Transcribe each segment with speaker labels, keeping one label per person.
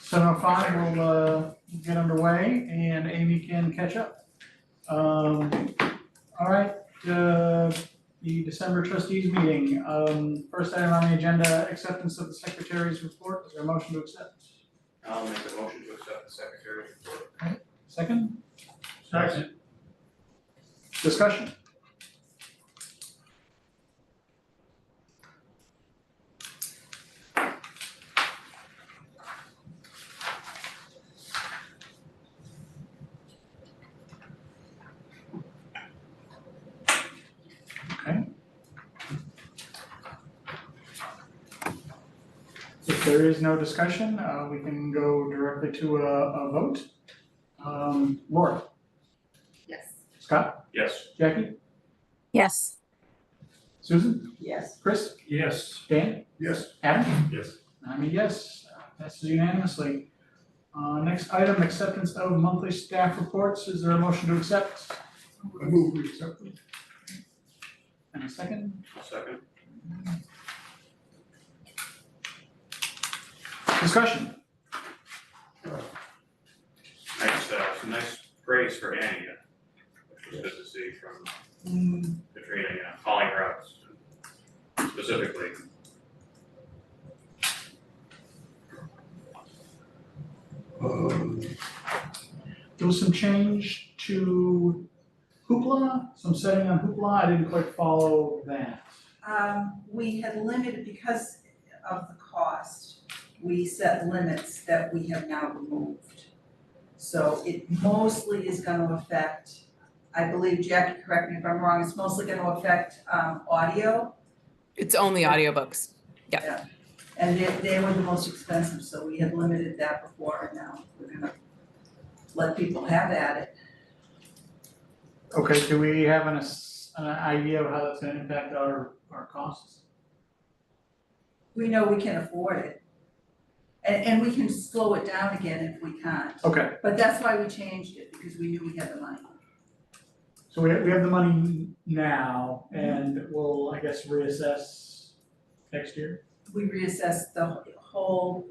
Speaker 1: 7:05, we'll get underway and Amy can catch up. All right, the December trustees meeting. First item on the agenda, acceptance of the secretary's report. Is there a motion to accept?
Speaker 2: I'll make a motion to accept the secretary's report.
Speaker 1: Okay. Second?
Speaker 2: Second.
Speaker 1: Discussion? Okay. If there is no discussion, we can go directly to a vote. Laura?
Speaker 3: Yes.
Speaker 1: Scott?
Speaker 2: Yes.
Speaker 1: Jackie?
Speaker 4: Yes.
Speaker 1: Susan?
Speaker 3: Yes.
Speaker 1: Chris?
Speaker 2: Yes.
Speaker 1: Dan?
Speaker 2: Yes.
Speaker 1: Adam?
Speaker 2: Yes.
Speaker 1: I'm a yes. Passes unanimously. Next item, acceptance of monthly staff reports. Is there a motion to accept?
Speaker 2: I move we accept them.
Speaker 1: And a second?
Speaker 2: Second.
Speaker 1: Discussion?
Speaker 2: Nice, some nice praise for Annie, which was good to see from Katrina, calling her out specifically.
Speaker 1: There was some change to Hoopla, some setting on Hoopla. I didn't quite follow that.
Speaker 3: We had limited, because of the cost, we set limits that we have now removed. So it mostly is gonna affect, I believe, Jackie, correct me if I'm wrong, it's mostly gonna affect audio.
Speaker 4: It's only audiobooks.
Speaker 3: And they were the most expensive, so we had limited that before, and now we're gonna let people have at it.
Speaker 1: Okay, do we have an idea of how that's gonna impact our costs?
Speaker 3: We know we can afford it. And we can slow it down again if we can't.
Speaker 1: Okay,
Speaker 3: But that's why we changed it, because we knew we had the money.
Speaker 1: so we have the money now and we'll, I guess, reassess next year?
Speaker 3: We reassessed the whole,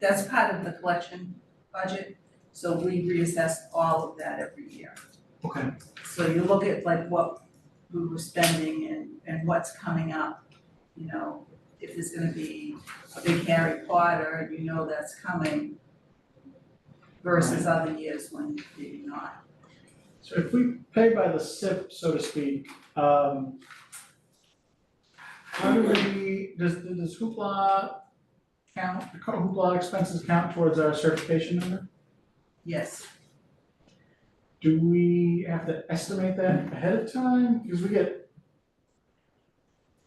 Speaker 3: that's part of the collection budget, so we reassess all of that every year.
Speaker 1: Okay.
Speaker 3: So you look at like what we were spending and what's coming up, you know, if there's gonna be a big Harry Potter, you know that's coming versus other years when maybe not.
Speaker 1: So if we pay by the SIP, so to speak, how do we, does Hoopla count, Hoopla expenses count towards our certification number?
Speaker 3: Yes,
Speaker 1: Do we have to estimate that ahead of time? Because we get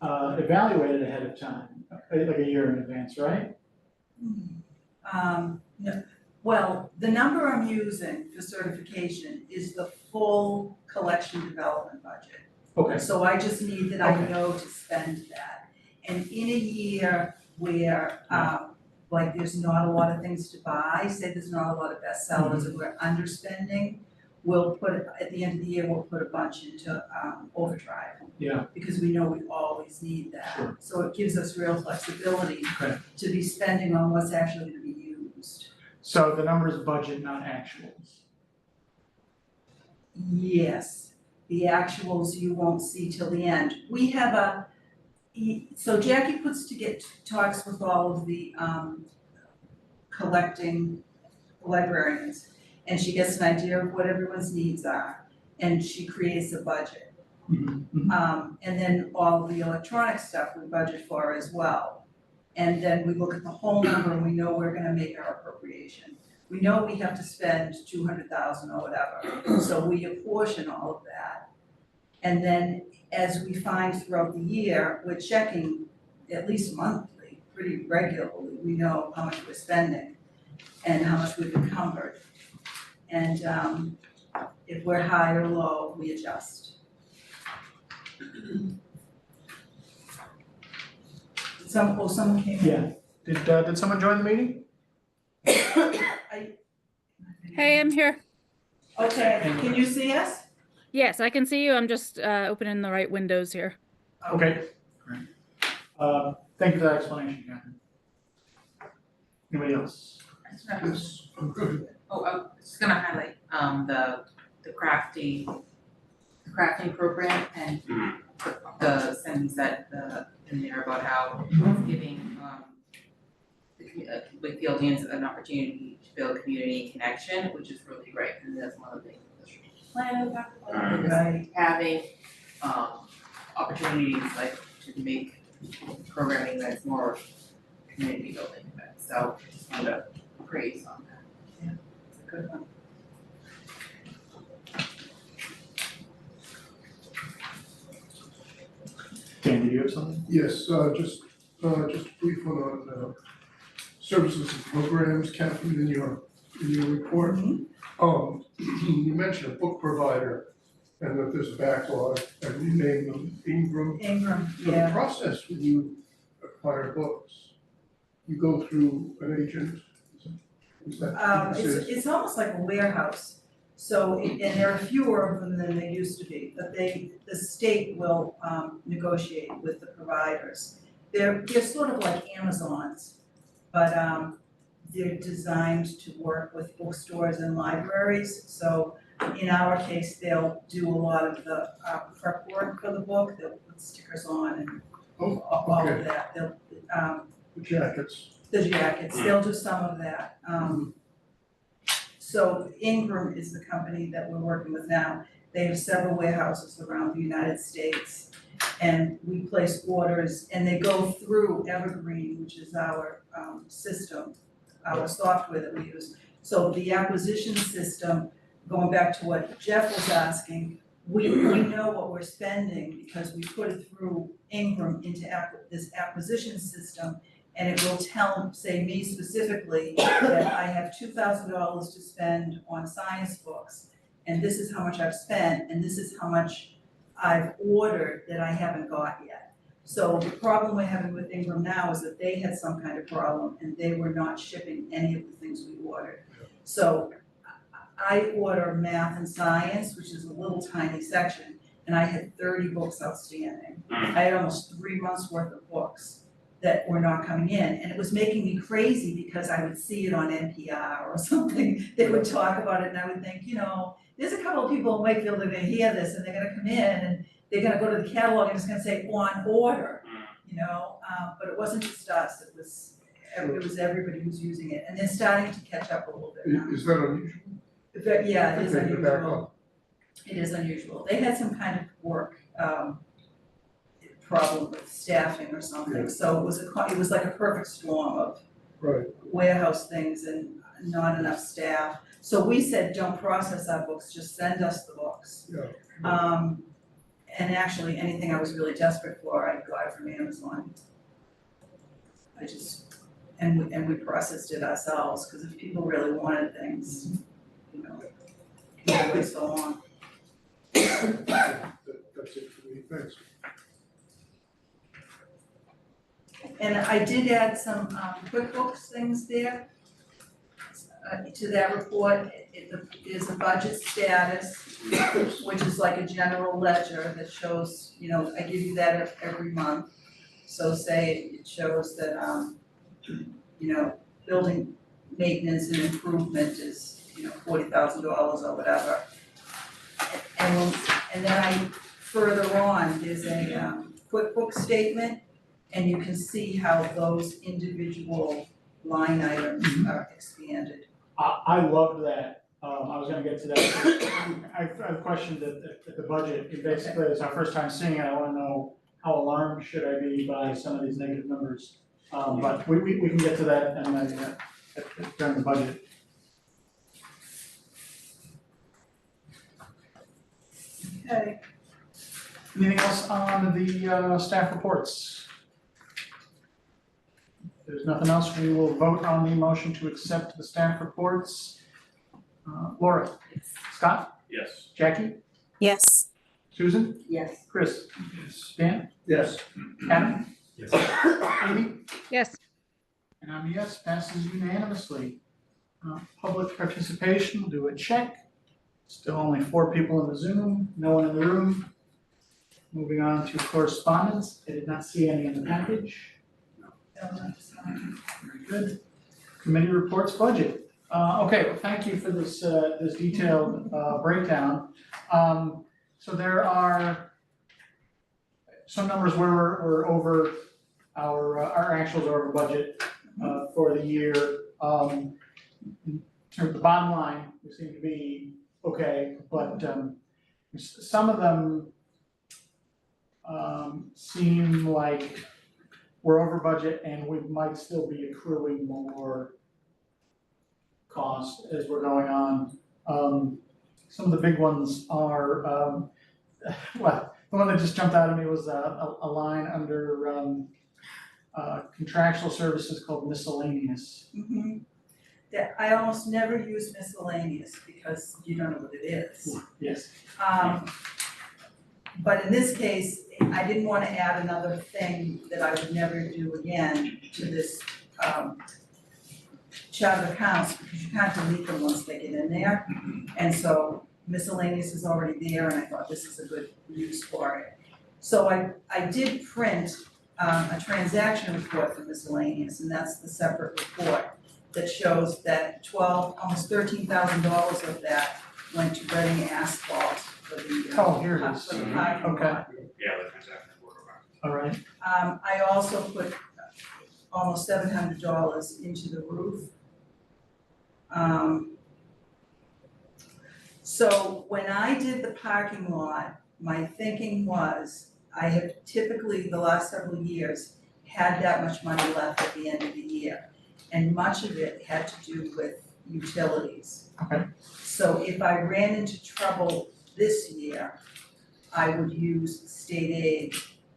Speaker 1: evaluated ahead of time, like a year in advance, right?
Speaker 3: no, well, the number I'm using for certification is the full collection development budget.
Speaker 1: Okay,
Speaker 3: So I just need that I
Speaker 1: Okay.
Speaker 3: know to spend that. And in a year where, like there's not a lot of things to buy, say there's not a lot of bestsellers and we're underspending, we'll put, at the end of the year, we'll put a bunch into overdrive.
Speaker 1: Yeah.
Speaker 3: Because we know we always need that.
Speaker 1: Sure.
Speaker 3: So it gives us real flexibility
Speaker 1: Okay.
Speaker 3: to be spending on what's actually gonna be used.
Speaker 1: So the number's budget, not actuals.
Speaker 3: Yes, the actuals you won't see till the end. We have so Jackie talks with all of the collecting librarians, and she gets an idea of what everyone's needs are, and she creates a budget. And then all the electronic stuff we budget for as well. And then we look at the whole number and we know we're gonna make our appropriation. We know we have to spend 200,000 or whatever, so we apportion all of that. And then as we find throughout the year, we're checking at least monthly, pretty regularly, we know how much we're spending and how much we've encumbered. And if we're high or low, we adjust. Someone came in.
Speaker 1: Yeah. Did someone join the meeting?
Speaker 4: Hey, I'm here.
Speaker 3: Okay, can you see us?
Speaker 4: Yes, I can see you. I'm just opening the right windows here.
Speaker 1: Okay, great. Thank you for that explanation, Catherine. Anybody else?
Speaker 5: I just have,
Speaker 6: Yes, I'm good.
Speaker 5: oh, I'm just gonna highlight, the crafting program and the sentence that, in there about how it's giving, Wakefieldians an opportunity to build community connection, which is really great, and that's one of the things the strategic plan talked about, is
Speaker 3: Right.
Speaker 5: having, opportunities like to make programming that's more community building, so just wanted to praise on that.
Speaker 3: It's a good one.
Speaker 1: Dan, did you have something?
Speaker 6: Yes, just a brief one on services and programs, Catherine, in your report. You mentioned a book provider and that there's a backlog, and you named them Ingram.
Speaker 3: Ingram,
Speaker 6: So the
Speaker 3: yeah.
Speaker 6: process when you acquire books, you go through an agent, is that what this is?
Speaker 3: It's almost like a warehouse. So, and there are fewer of them than there used to be, but the state will negotiate with the providers. They're sort of like Amazons, but they're designed to work with bookstores and libraries. So in our case, they'll do a lot of the prep work for the book. They'll put stickers on and
Speaker 6: Oh,
Speaker 3: all
Speaker 6: okay.
Speaker 3: of that. They'll
Speaker 6: The jackets.
Speaker 3: the jackets, they'll do some of that. So Ingram is the company that we're working with now. They have several warehouses around the United States. And we place orders and they go through Evergreen, which is our system, our software that we use. So the acquisition system, going back to what Jeff was asking, we know what we're spending because we put it through Ingram into this acquisition system. And it will say me specifically that I have $2,000 to spend on science books. And this is how much I've spent, and this is how much I've ordered that I haven't got yet. So the problem we're having with Ingram now is that they had some kind of problem and they were not shipping any of the things we ordered. So I order math and science, which is a little tiny section, and I had 30 books outstanding. I had almost 3 months worth of books that were not coming in, and it was making me crazy because I would see it on NPR or something. They would talk about it and I would think, there's a couple of people in Wakefield that are gonna hear this and they're gonna come in and they're gonna go to the catalog and it's gonna say on order, but it wasn't just us, it was everybody who's using it, and they're starting to catch up a little bit now.
Speaker 6: Is that unusual?
Speaker 3: Yeah, it is
Speaker 6: Okay, the
Speaker 3: unusual.
Speaker 6: backlog.
Speaker 3: It is unusual. They had some kind of work problem with staffing or something,
Speaker 6: Yeah.
Speaker 3: so it was like a perfect storm of
Speaker 6: Right.
Speaker 3: warehouse things and not enough staff. So we said, don't process our books, just send us the books.
Speaker 6: Yeah.
Speaker 3: And actually, anything I was really desperate for, I got it from Amazon. And we processed it ourselves, because if people really wanted things, it can't wait so long.
Speaker 6: That's it for me, thanks.
Speaker 3: And I did add some QuickBooks things there to that report. It is a budget status, which is like a general ledger that shows, I give you that every month. So say it shows that, building maintenance and improvement is, $40,000 or whatever. And then further on, there's a QuickBooks statement, and you can see how those individual line items are expanded.
Speaker 1: I loved that. I was gonna get to that. I've questioned the budget. It basically, it's our first time seeing it. I wanna know how alarmed should I be by some of these negative numbers? But we can get to that and during the budget.
Speaker 3: Okay.
Speaker 1: Anything else on the staff reports? If there's nothing else, we will vote on the motion to accept the staff reports. Laura? Scott?
Speaker 2: Yes.
Speaker 1: Jackie?
Speaker 7: Yes.
Speaker 1: Susan?
Speaker 3: Yes.
Speaker 1: Chris? Dan?
Speaker 6: Yes.
Speaker 1: Adam?
Speaker 6: Yes.
Speaker 1: Amy?
Speaker 4: Yes.
Speaker 1: And I'm a yes, passes unanimously. Public participation, we'll do a check. Still only 4 people in the Zoom, no one in the room. Moving on to correspondence, I did not see any in the package. Very good. Committee reports budget. Okay, well, thank you for this, this detailed, breakdown. So there are some numbers where we're over our actuals are over budget, for the year. In terms of the bottom line, we seem to be okay, but, some of them, seem like we're over budget and we might still be accruing more cost as we're going on. Some of the big ones are, well, the one that just jumped out at me was a line under contractual services called miscellaneous.
Speaker 3: That, I almost never use miscellaneous because you don't know what it is.
Speaker 1: Yes.
Speaker 3: But in this case, I didn't wanna add another thing that I would never do again to this, chart of accounts, because you can't delete them once they get in there. And so miscellaneous is already there, and I thought this is a good use for it. So I did print, a transaction report for miscellaneous, and that's the separate report that shows that almost $13,000 of that went to Reading Asphalt for the,
Speaker 1: Oh, here it is.
Speaker 3: for the parking lot.
Speaker 1: Okay.
Speaker 2: Yeah, the transaction report.
Speaker 1: All right.
Speaker 3: I also put almost $700 into the roof. So when I did the parking lot, my thinking was, I have typically, the last several years, had that much money left at the end of the year. And much of it had to do with utilities.
Speaker 1: Okay.
Speaker 3: So if I ran into trouble this year, I would use state aid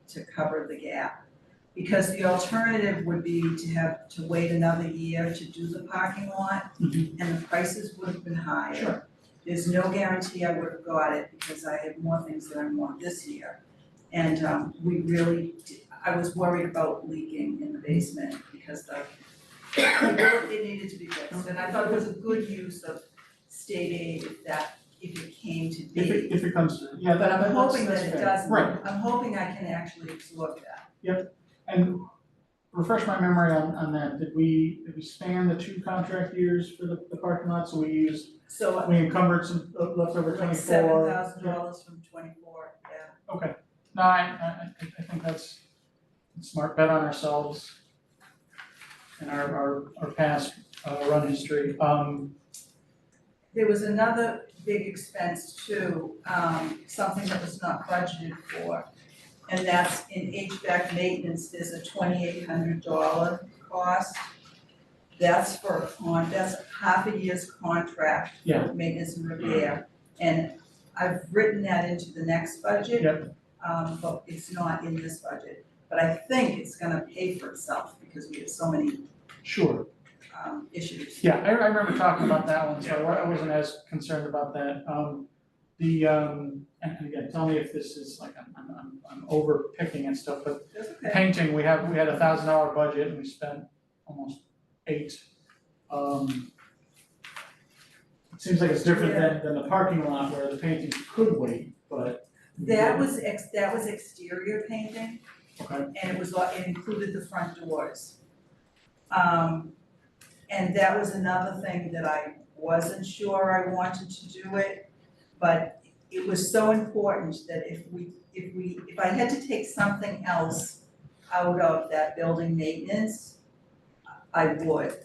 Speaker 3: to cover the gap. Because the alternative would be to wait another year to do the parking lot,
Speaker 1: Mhm.
Speaker 3: and the prices would have been higher.
Speaker 1: Sure.
Speaker 3: There's no guarantee I would have got it because I have more things that I want this year. And I was worried about leaking in the basement because it needed to be fixed. And I thought it was a good use of state aid if it came to be.
Speaker 1: If it comes to, yeah,
Speaker 3: But I'm
Speaker 1: that's
Speaker 3: hoping
Speaker 1: that's
Speaker 3: that it
Speaker 1: fair.
Speaker 3: doesn't.
Speaker 1: Right.
Speaker 3: I'm hoping I can actually absorb that.
Speaker 1: And refresh my memory on that, did we span the 2 contract years for the parking lot, so we
Speaker 3: So
Speaker 1: encumbered some leftover
Speaker 3: like
Speaker 1: '24?
Speaker 3: $7,000 from '24, yeah.
Speaker 1: Okay, no, I think that's a smart bet on ourselves and our past run history.
Speaker 3: There was another big expense too, something that was not budgeted for. And that's in HVAC maintenance, there's a $2,800 cost. That's that's half a year's contract
Speaker 1: Yeah.
Speaker 3: for maintenance and repair. And I've written that into the next budget.
Speaker 1: Yep.
Speaker 3: But it's not in this budget. But I think it's gonna pay for itself because we have so many
Speaker 1: Sure,
Speaker 3: issues.
Speaker 1: yeah, I remember talking about that one, so I wasn't as concerned about that. And again, tell me if this is like, I'm over picking and stuff, but
Speaker 3: That's okay.
Speaker 1: painting, we had $1,000 budget and we spent almost $8,000. It seems like it's different than the parking lot where the painting could wait, but.
Speaker 3: That was exterior painting.
Speaker 1: Okay.
Speaker 3: And it included the front doors. And that was another thing that I wasn't sure I wanted to do it, but it was so important that if I had to take something else out of that building maintenance, I would.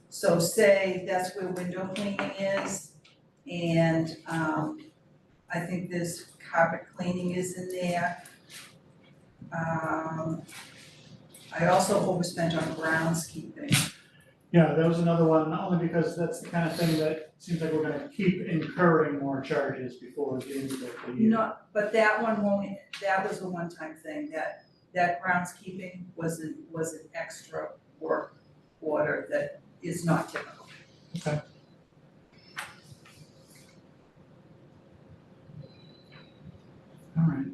Speaker 3: So say that's where window cleaning is, and I think this carpet cleaning is in there. I also overspent on groundskeeping.
Speaker 1: Yeah, that was another one, not only because that's the kind of thing that seems like we're gonna keep incurring more charges before the end of the year.
Speaker 3: No, but that one won't, that was a one-time thing, that groundskeeping was an extra work order that is not typical.
Speaker 1: Okay. All right.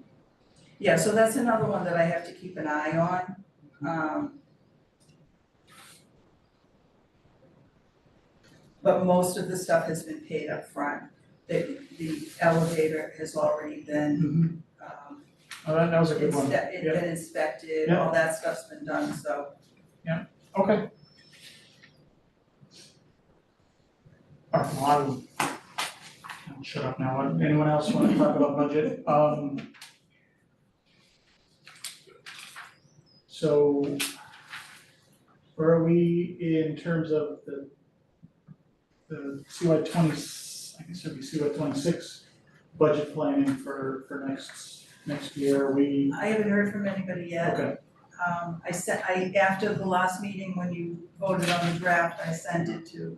Speaker 3: Yeah, so that's another one that I have to keep an eye on. But most of the stuff has been paid up front. The elevator has already been,
Speaker 1: Oh, that was a good one.
Speaker 3: it's been inspected,
Speaker 1: Yeah.
Speaker 3: all that stuff's been done, so.
Speaker 1: Okay. All right, well, I'll shut up now. Anyone else want to talk about budget? So where are we in terms of the CY 20, I guess it'd be CY 26 budget planning for next year? We,
Speaker 3: I haven't heard from anybody yet.
Speaker 1: okay,
Speaker 3: After the last meeting, when you voted on the draft, I sent it to,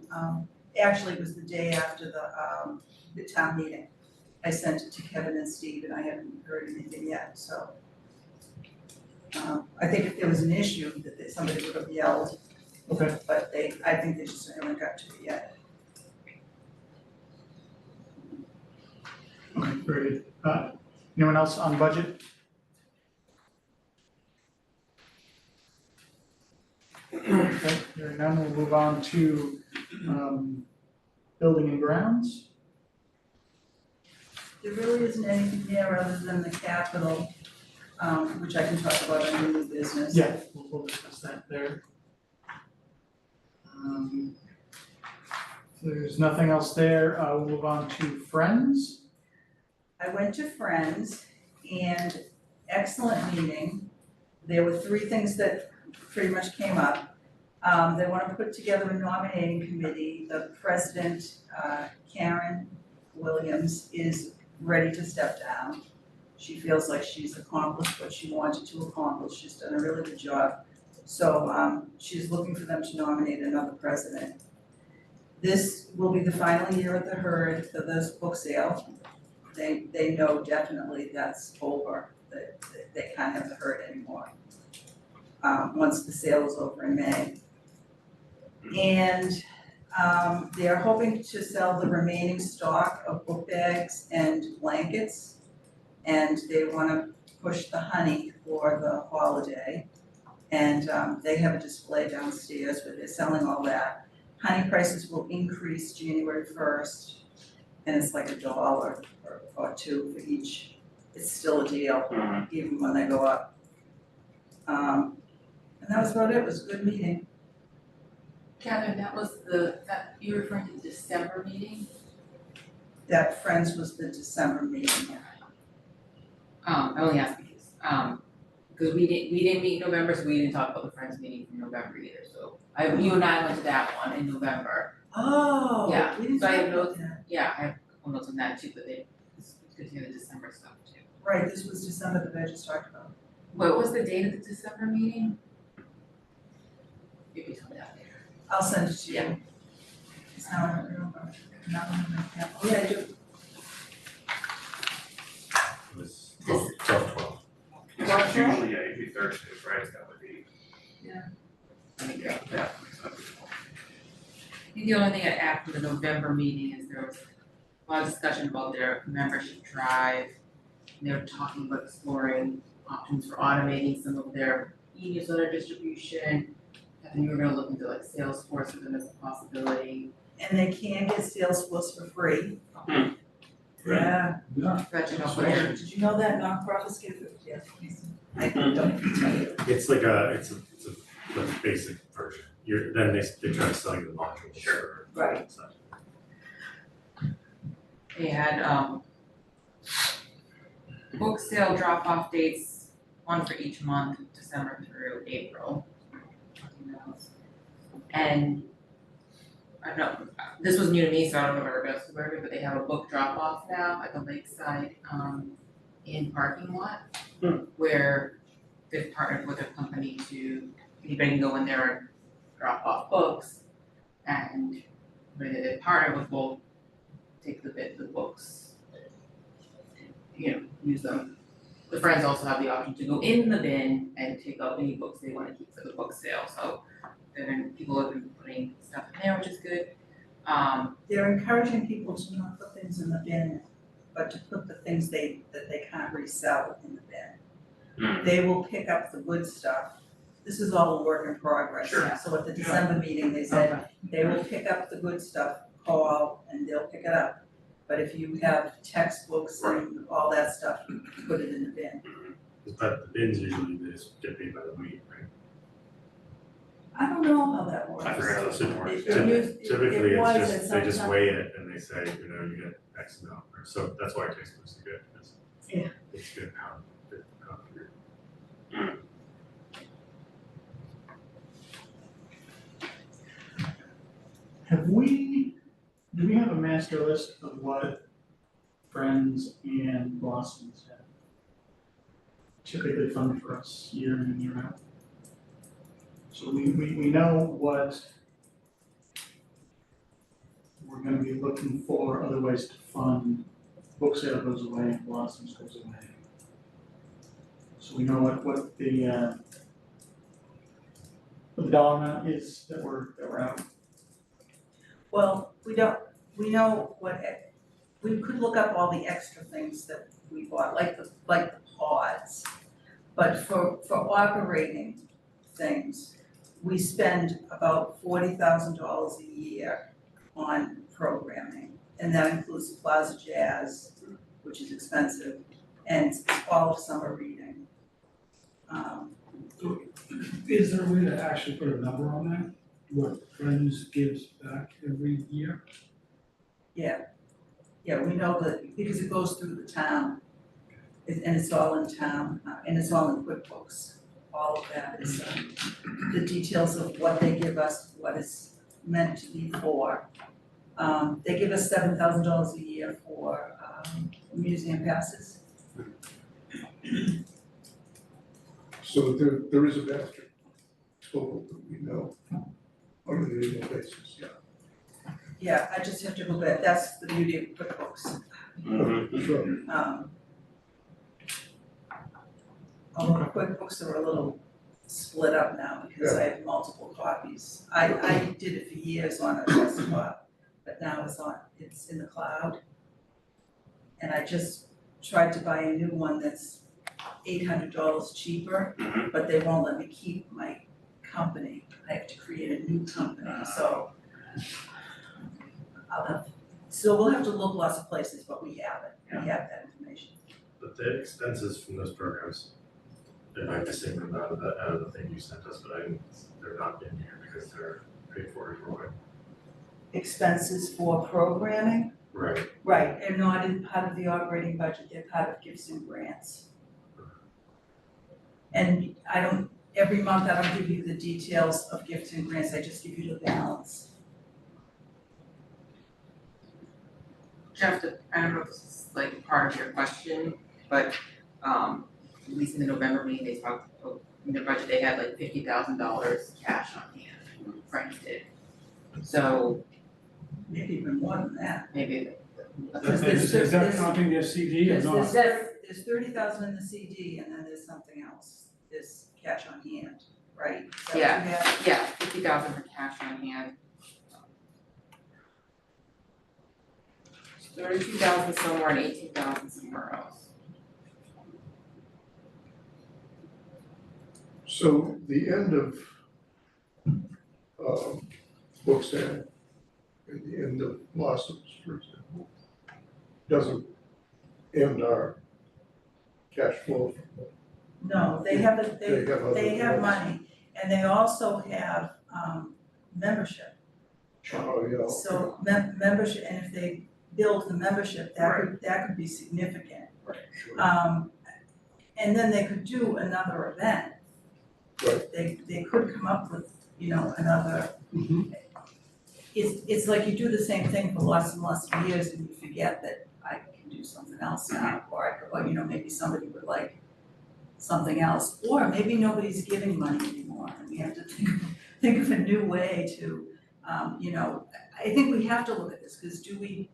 Speaker 3: actually, it was the day after the town meeting. I sent it to Kevin and Steve, and I haven't heard anything yet, so. I think if there was an issue, somebody would have yelled,
Speaker 1: okay.
Speaker 3: but I think they just haven't got to it yet.
Speaker 1: Okay, very good. Anyone else on budget? Okay, hearing none, we'll move on to building and grounds.
Speaker 3: There really isn't anything there other than the capital, which I can talk about under new business.
Speaker 1: Yeah, we'll discuss that there. If there's nothing else there, we'll move on to Friends.
Speaker 3: I went to Friends and excellent meeting. There were 3 things that pretty much came up. They want to put together a nominating committee. The president, Karen Williams, is ready to step down. She feels like she's accomplished what she wanted to accomplish. She's done a really good job. So she's looking for them to nominate another president. This will be the final year at the Herd for this book sale. They know definitely that's over, that they can't have the Herd anymore. Once the sale is over in May. And they're hoping to sell the remaining stock of book bags and blankets. And they wanna push the honey for the holiday. And they have a display downstairs where they're selling all that. Honey prices will increase January 1st, and it's like $1 or $2 for each. It's still a deal, even when they go up. And that was about it. It was a good meeting.
Speaker 5: Catherine, that you were referring to the December meeting?
Speaker 3: That Friends was the December meeting.
Speaker 5: I only asked because we didn't meet in November, so we didn't talk about the Friends meeting from November either, so you and I went to that one in November.
Speaker 3: Oh,
Speaker 5: Yeah,
Speaker 3: we didn't
Speaker 5: so I
Speaker 3: talk
Speaker 5: have
Speaker 3: about
Speaker 5: notes.
Speaker 3: that.
Speaker 5: Yeah, I have notes on that too, but it's good to hear the December stuff too.
Speaker 3: Right, this was December that I just talked about.
Speaker 5: What was the date of the December meeting? You can tell me that later.
Speaker 3: I'll send it to you.
Speaker 5: Yeah.
Speaker 3: It's now I don't remember. Oh, yeah, I do.
Speaker 7: It was 12.
Speaker 2: It's usually Thursdays, right? That would be.
Speaker 5: I think, yeah.
Speaker 2: Yeah.
Speaker 5: I think the only thing I'd add from the November meeting is there was a lot of discussion about their membership drive. And they were talking about exploring options for automating some of their e-newsletter distribution. I think we were gonna look into like Salesforce for them as a possibility.
Speaker 3: And they can get Salesforce for free.
Speaker 2: Hmm.
Speaker 3: Yeah.
Speaker 5: Gretchen, I'll put it.
Speaker 3: Did you know that nonprofits get it? Yeah. I don't even tell you.
Speaker 7: It's like it's a basic version. Then they try to sell you the modules.
Speaker 2: Sure.
Speaker 3: Right.
Speaker 7: So.
Speaker 5: They had book sale drop-off dates, one for each month, December through April. And I don't know, this was new to me, so I don't know if everybody else is aware of it, but they have a book drop-off now at the lakeside in parking lot. Where they've partnered with a company to, anybody can go in there and drop off books. And where they partner with will take the books, use them. The Friends also have the option to go in the bin and take out any books they wanna keep for the book sale, so people have been putting stuff in there, which is good.
Speaker 3: They're encouraging people to not put things in the bin, but to put the things that they can't resell in the bin. They will pick up the good stuff. This is all a work in progress.
Speaker 2: Sure.
Speaker 3: So at the December meeting, they said they will pick up the good stuff, call, and they'll pick it up. But if you have textbooks and all that stuff, you put it in the bin.
Speaker 7: But the bins usually they just get paid by the week, right?
Speaker 3: I don't know how that works.
Speaker 2: I forgot how the system works.
Speaker 3: It-
Speaker 2: Yeah.
Speaker 3: it used- it-
Speaker 7: Typically,
Speaker 3: it was
Speaker 7: it's
Speaker 3: at
Speaker 7: just,
Speaker 3: some
Speaker 7: they just
Speaker 3: time.
Speaker 7: weigh it and they say, you know, you get X amount, or so, that's why it tastes so good, because
Speaker 3: Yeah.
Speaker 7: it's good pound, good pound for your.
Speaker 1: Do we have a master list of what Friends and Blossoms have typically fund for us year in and year out? So we know what we're gonna be looking for, other ways to fund. Book sale goes away and Blossoms goes away. So we know what the dollar amount is that we're out.
Speaker 3: Well, we know we could look up all the extra things that we bought, like the pods. But for operating things, we spend about $40,000 a year on programming. And that includes Plaza Jazz, which is expensive, and all of summer reading.
Speaker 8: Is there a way to actually put a number on that? What Friends gives back every year?
Speaker 3: Yeah, we know that, because it goes through the town, and it's all in town, and it's all in QuickBooks. All of that is, the details of what they give us, what it's meant to be for. They give us $7,000 a year for, museum passes.
Speaker 6: So there is a master total that we know on an annual basis, yeah.
Speaker 3: Yeah, I just have to go back, that's the beauty of QuickBooks.
Speaker 6: Sure.
Speaker 3: Although QuickBooks are a little split up now because I have multiple copies. I did it for years on a desktop, but now it's in the cloud. And I just tried to buy a new one that's $800 cheaper, but they won't let me keep my company. I have to create a new company, so we'll have to look lots of places, but we have it, we have that information.
Speaker 7: But the expenses from those programs, they might be same amount out of the thing you sent us, but they're not in here because they're paid for Roy.
Speaker 3: Expenses for programming,
Speaker 7: Right.
Speaker 3: right, they're not in part of the operating budget, they're part of gifts and grants. And every month I don't give you the details of gifts and grants, I just give you the balance.
Speaker 5: Jeff, I don't know if this is like part of your question, but at least in the November meeting, they talked, in their budget, they had like $50,000 cash on hand, Frank did. So
Speaker 3: Maybe even more than that.
Speaker 5: maybe.
Speaker 8: Is that counting their CD or not?
Speaker 3: There's 30,000 in the CD and then there's something else, there's cash on hand, right? Is that what you have?
Speaker 5: Yeah, 50,000 for cash on hand. 32,000 somewhere and 18,000 somewhere else.
Speaker 6: So the end of book sale and the end of Blossoms, for example, doesn't end our cash flow from the.
Speaker 3: No, they have
Speaker 6: They have other
Speaker 3: money, and they also have membership.
Speaker 6: Oh, yeah.
Speaker 3: So membership, and if they build the membership, that could be significant.
Speaker 6: Right, sure.
Speaker 3: And then they could do another event.
Speaker 6: Right.
Speaker 3: They could come up with, another.
Speaker 6: Mhm.
Speaker 3: It's like you do the same thing for lots and lots of years and you forget that I can do something else now, or maybe somebody would like something else, or maybe nobody's giving money anymore and we have to think of a new way to, I think we have to look at this, because do we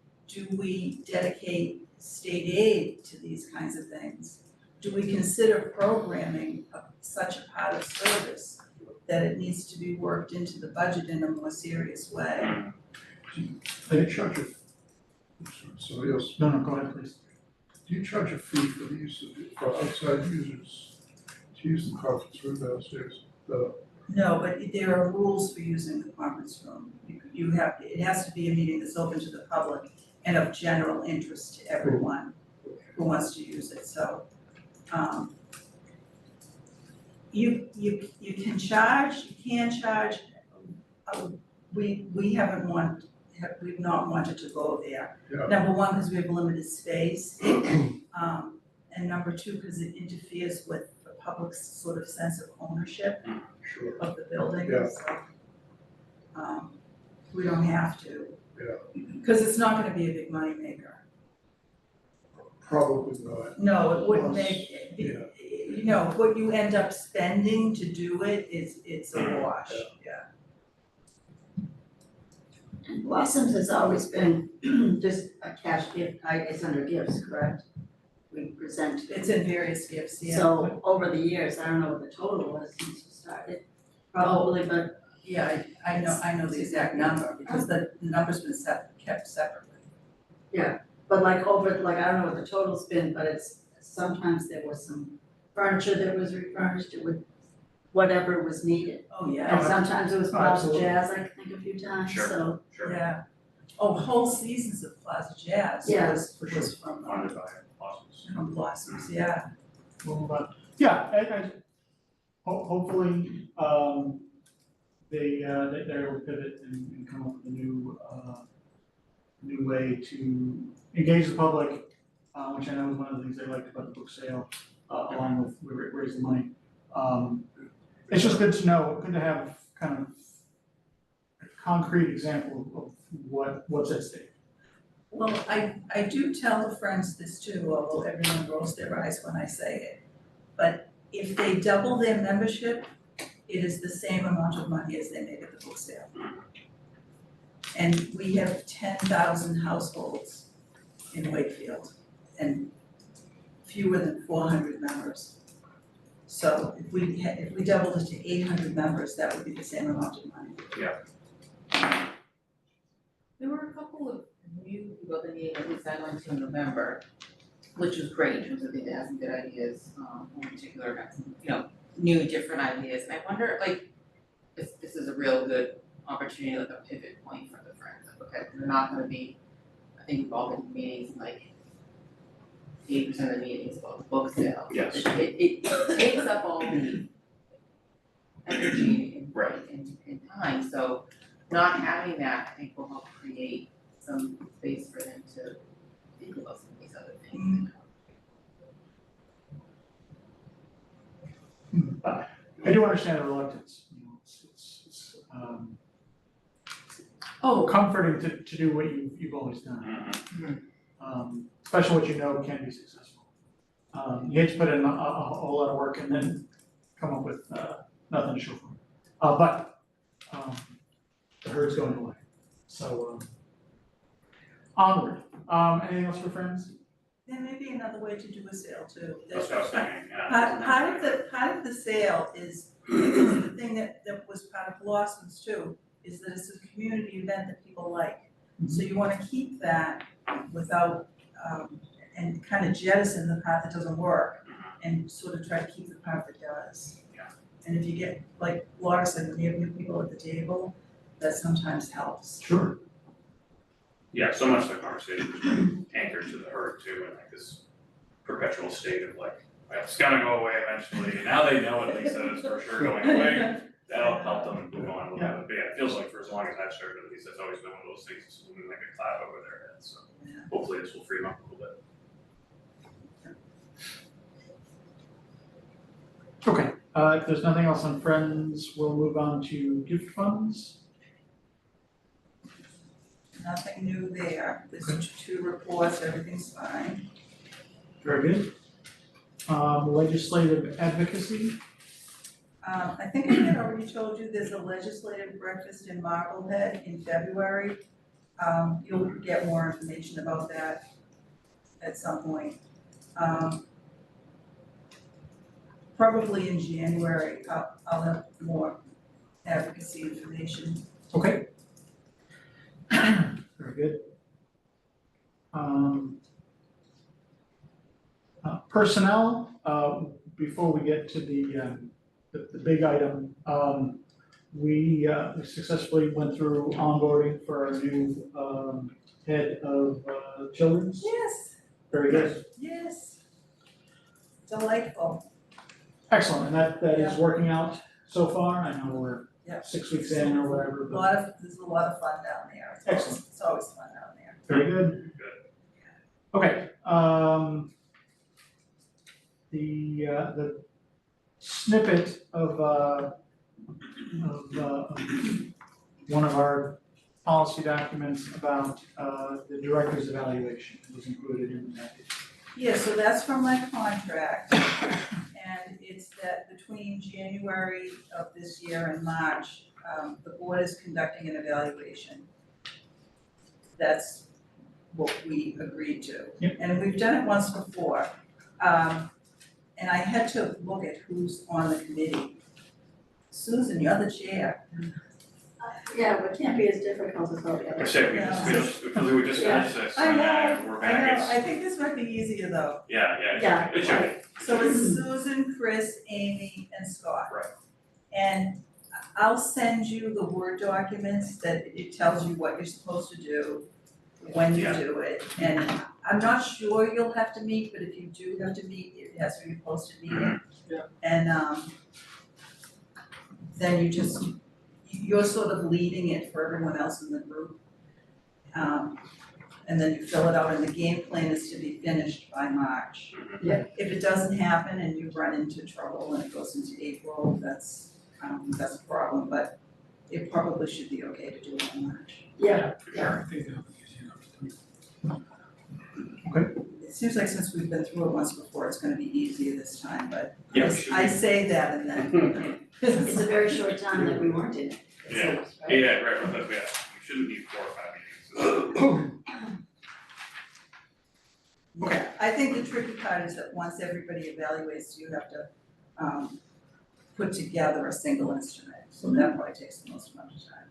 Speaker 3: dedicate state aid to these kinds of things? Do we consider programming such a part of service that it needs to be worked into the budget in a more serious way?
Speaker 6: Do you charge somebody else,
Speaker 1: No, go ahead, please.
Speaker 6: do you charge a fee for the use for outside users to use the conference room downstairs?
Speaker 3: No, but there are rules for using the conference room. It has to be a meeting that's open to the public and of general interest to everyone who wants to use it, so. You can charge, we haven't we've not wanted to go there.
Speaker 6: Yeah.
Speaker 3: Number one, because we have limited space, and number two, because it interferes with the public's sort of sense of ownership
Speaker 6: Sure.
Speaker 3: of the building,
Speaker 6: Yeah.
Speaker 3: so, we don't have to.
Speaker 6: Yeah.
Speaker 3: Because it's not gonna be a big money maker.
Speaker 6: Probably not.
Speaker 3: No, it wouldn't
Speaker 6: Plus,
Speaker 3: make,
Speaker 6: yeah.
Speaker 3: you know, what you end up spending to do it's a wash, yeah.
Speaker 9: And Blossoms has always been just a cash gift, it's under gifts, correct? We present,
Speaker 3: It's in various gifts, yeah.
Speaker 9: so over the years, I don't know what the total was since you started, probably, but
Speaker 3: Yeah, I know the exact number, because the number's been kept separately.
Speaker 9: but like over, like, I don't know what the total's been, but it's, sometimes there was some furniture that was refurnished, it would, whatever was needed.
Speaker 3: Oh, yeah,
Speaker 9: And sometimes it was Plaza
Speaker 1: Absolutely.
Speaker 9: Jazz, I can think a few times,
Speaker 2: Sure.
Speaker 9: so,
Speaker 2: Sure.
Speaker 3: yeah. Oh, whole seasons of Plaza Jazz
Speaker 9: Yeah,
Speaker 3: was from
Speaker 2: Funded by Blossoms.
Speaker 3: Blossoms, yeah.
Speaker 1: We'll move on. Yeah, hopefully, they'll pivot and come up with a new way to engage the public, which I know is one of the things they liked about the book sale, along with raising money. It's just good to know, good to have kind of a concrete example of what's at stake.
Speaker 3: Well, I do tell the friends this too, although everyone rolls their eyes when I say it. But if they double their membership, it is the same amount of money as they make at the book sale. And we have 10,000 households in Wakefield and fewer than 400 members. So if we doubled it to 800 members, that would be the same amount of money.
Speaker 5: There were a couple of new people that meeting, at least I went to in November, which was great in terms of they had some good ideas, in particular, got some, new, different ideas. And I wonder, like, if this is a real good opportunity, like a pivot point for the friends, like, okay, they're not gonna be, I think we've all been in meetings, like, 80% of the meetings about the book sale.
Speaker 2: Yes.
Speaker 5: It takes up all the energy and,
Speaker 2: Right.
Speaker 5: and time, so not having that, I think will help create some space for them to think about some of these other things.
Speaker 1: I do understand the reluctance, it's comforting to do what you've always done. Especially what you know can be successful. You hate to put in a whole lot of work and then come up with nothing to show for it. But the herd's going away, so onward. Anything else for friends?
Speaker 3: There may be another way to do a sale too.
Speaker 2: That's what I was thinking, yeah.
Speaker 3: Part of the sale is, the thing that was part of Blossoms too, is that it's a community event that people like. So you wanna keep that without, and kind of jettison the part that doesn't work and sort of try to keep the part that does.
Speaker 2: Yeah.
Speaker 3: And if you get, like Laura said, when you have new people at the table, that sometimes helps.
Speaker 1: Sure.
Speaker 2: Yeah, so much of the conversation is like anchored to the herd too, and like this perpetual state of like, it's gonna go away eventually, and now they know at least that it's for sure going away. That'll help them move on a little bit, but yeah, it feels like for as long as I've served, at least that's always been one of those things that's looming like a cloud over their heads, so
Speaker 3: Yeah.
Speaker 2: hopefully this will free them up a little bit.
Speaker 1: Okay, if there's nothing else on friends, we'll move on to gift funds.
Speaker 3: Nothing new there. There's 2 reports, everything's fine.
Speaker 1: Very good. Legislative advocacy.
Speaker 3: I think I had already told you there's a legislative breakfast in Marblehead in February. You'll get more information about that at some point. Probably in January, I'll have more advocacy information.
Speaker 1: Okay. Very good. Personnel, before we get to the big item, we successfully went through onboarding for our new head of children's.
Speaker 3: Yes,
Speaker 1: Very good.
Speaker 3: yes. Delightful.
Speaker 1: Excellent, and that is working out so far, I know we're
Speaker 3: Yeah.
Speaker 1: 6 weeks in or whatever,
Speaker 3: A
Speaker 1: but
Speaker 3: lot of, there's a lot of fun down there.
Speaker 1: Excellent.
Speaker 3: It's always fun down there.
Speaker 1: very good. Okay, the snippet of one of our policy documents about the director's evaluation was included in the package.
Speaker 3: Yeah, so that's from my contract, and it's that between January of this year and March, the board is conducting an evaluation. That's what we agreed to.
Speaker 1: Yep.
Speaker 3: And we've done it once before. And I had to look at who's on the committee. Susan, you're the chair.
Speaker 9: Yeah, but it can't be as difficult as all the
Speaker 2: I
Speaker 9: others.
Speaker 2: said, we just finished this,
Speaker 3: I
Speaker 2: and
Speaker 3: know,
Speaker 2: now we're
Speaker 3: I
Speaker 2: back,
Speaker 3: know,
Speaker 2: it's,
Speaker 3: I think this might be easier though.
Speaker 2: yeah,
Speaker 9: Yeah.
Speaker 2: it should be.
Speaker 3: So it's Susan, Chris, Amy, and Scott.
Speaker 2: Right.
Speaker 3: And I'll send you the Word documents that it tells you what you're supposed to do, when you
Speaker 2: Yeah.
Speaker 3: do it. And I'm not sure you'll have to meet, but if you do have to meet, it has to be a posted meeting.
Speaker 8: Yeah.
Speaker 3: And then you're sort of leading it for everyone else in the group. And then you fill it out, and the game plan is to be finished by March.
Speaker 9: Yeah.
Speaker 3: If it doesn't happen and you run into trouble and it goes into April, that's a problem, but it probably should be okay to do it in March.
Speaker 9: Yeah,
Speaker 8: I think that'll be easy enough to do.
Speaker 3: It seems like since we've been through it once before, it's gonna be easier this time, but
Speaker 2: Yeah, it should
Speaker 3: I
Speaker 2: be.
Speaker 3: say that and then.
Speaker 9: it's a very short time that we weren't in it. it
Speaker 2: Yeah.
Speaker 9: seems, right?
Speaker 2: Yeah, right, well, that's, yeah, you shouldn't need 4 or 5 meetings.
Speaker 3: Yeah, I think the tricky part is that once everybody evaluates, you have to put together a single instrument, so that probably takes the most amount of time.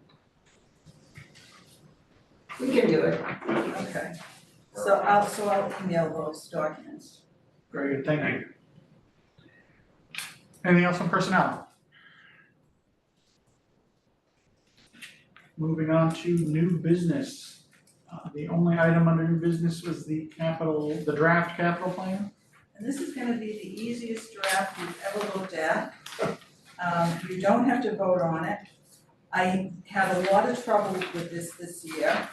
Speaker 9: We can do it.
Speaker 3: Okay, so I'll email those documents.
Speaker 1: Very good, thank you. Anything else on personnel? Moving on to new business. The only item under new business was the draft capital plan.
Speaker 3: And this is gonna be the easiest draft you've ever looked at. You don't have to vote on it. I had a lot of trouble with this year.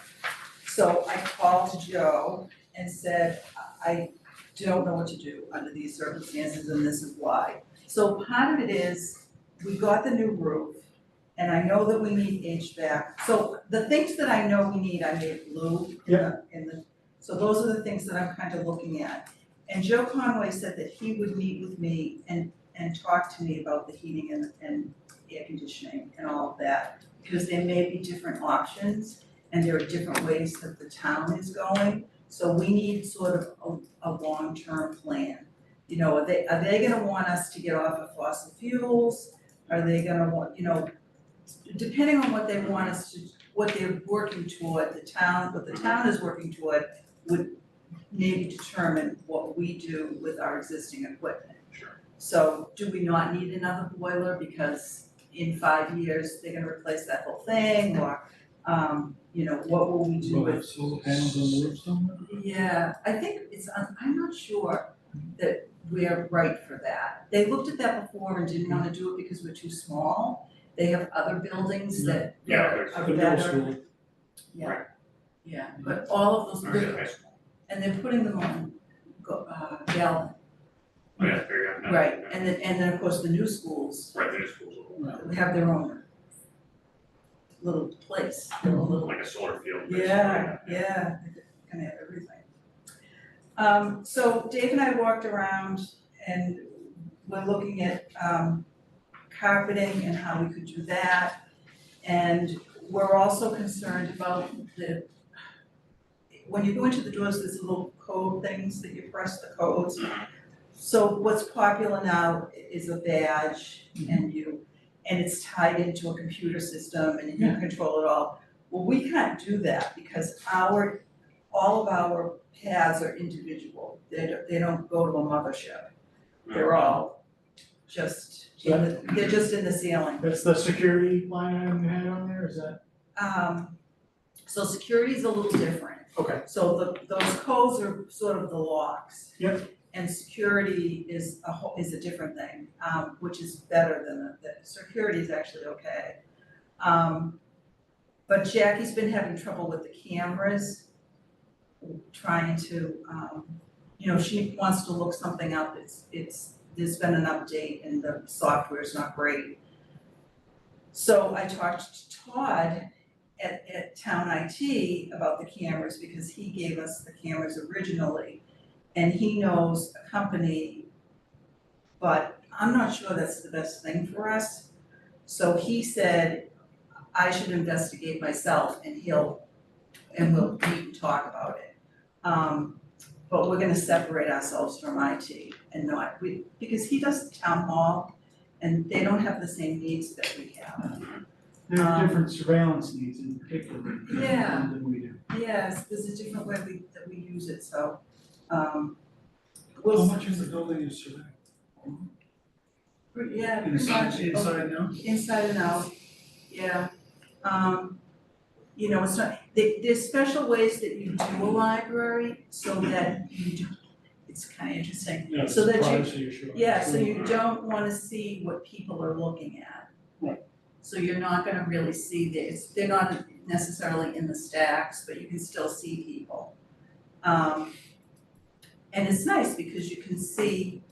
Speaker 3: So I called Joe and said, I don't know what to do under these circumstances, and this is why. So part of it is, we got the new roof, and I know that we need HVAC. So the things that I know we need, I made blue in the, so those are the things that I'm kind of looking at. And Joe Conway said that he would meet with me and talk to me about the heating and air conditioning and all of that, because there may be different options and there are different ways that the town is going. So we need sort of a long-term plan. You know, are they gonna want us to get off of fossil fuels? Are they gonna want, depending on what they want us to, what they're working toward, what the town is working toward would maybe determine what we do with our existing equipment.
Speaker 2: Sure.
Speaker 3: So do we not need another boiler because in 5 years, they're gonna replace that whole thing, or, what will we do
Speaker 8: We'll
Speaker 3: with?
Speaker 8: have solar panels on the roof somewhere.
Speaker 3: Yeah, I think I'm not sure that we're right for that. They looked at that before and didn't wanna do it because we're too small. They have other buildings that
Speaker 2: Yeah,
Speaker 3: are
Speaker 8: The middle
Speaker 3: better.
Speaker 8: school.
Speaker 3: Yeah, but all of those,
Speaker 2: Or is it high school?
Speaker 3: and they're putting them on Galvin,
Speaker 2: Oh, yeah, there you go. No,
Speaker 3: right,
Speaker 2: no.
Speaker 3: and then of course the new schools
Speaker 2: Right, the new schools will,
Speaker 3: have their own little place, their own little.
Speaker 2: like a solar field. basically,
Speaker 3: Yeah, they're gonna have everything. So Dave and I walked around and we're looking at carpeting and how we could do that. And we're also concerned about when you go into the doors, there's little code things that you press the codes. So what's popular now is a badge and it's tied into a computer system and you can control it all. Well, we can't do that because all of our pads are individual. They don't go to a mothership. They're all just they're just in the ceiling.
Speaker 1: That's the security line item you had on there, is that?
Speaker 3: So security is a little different.
Speaker 1: Okay.
Speaker 3: So those codes are sort of the locks.
Speaker 1: Yep.
Speaker 3: And security is a different thing, which is better than the security is actually okay. But Jackie's been having trouble with the cameras, trying to, she wants to look something up, there's been an update and the software's not great. So I talked to Todd at Town IT about the cameras because he gave us the cameras originally. And he knows a company, but I'm not sure that's the best thing for us. So he said I should investigate myself and we'll meet and talk about it. But we're gonna separate ourselves from IT and because he does the town hall and they don't have the same needs that we have.
Speaker 1: There are different surveillance needs in particular
Speaker 3: Yeah.
Speaker 1: than we do.
Speaker 3: Yes, there's a different way that we use it, so,
Speaker 8: How
Speaker 3: we'll,
Speaker 8: much of the building is surveyed?
Speaker 3: yeah, pretty much.
Speaker 8: Inside now?
Speaker 3: Inside and out, yeah. It's not, there's special ways that you do a library so that you do, it's kind of interesting.
Speaker 8: Yeah,
Speaker 3: So that you-
Speaker 8: privacy issue.
Speaker 3: Yeah, so you don't wanna see what people are looking at.
Speaker 8: Right.
Speaker 3: So you're not gonna really see they're not necessarily in the stacks, but you can still see people. And it's nice because you can see,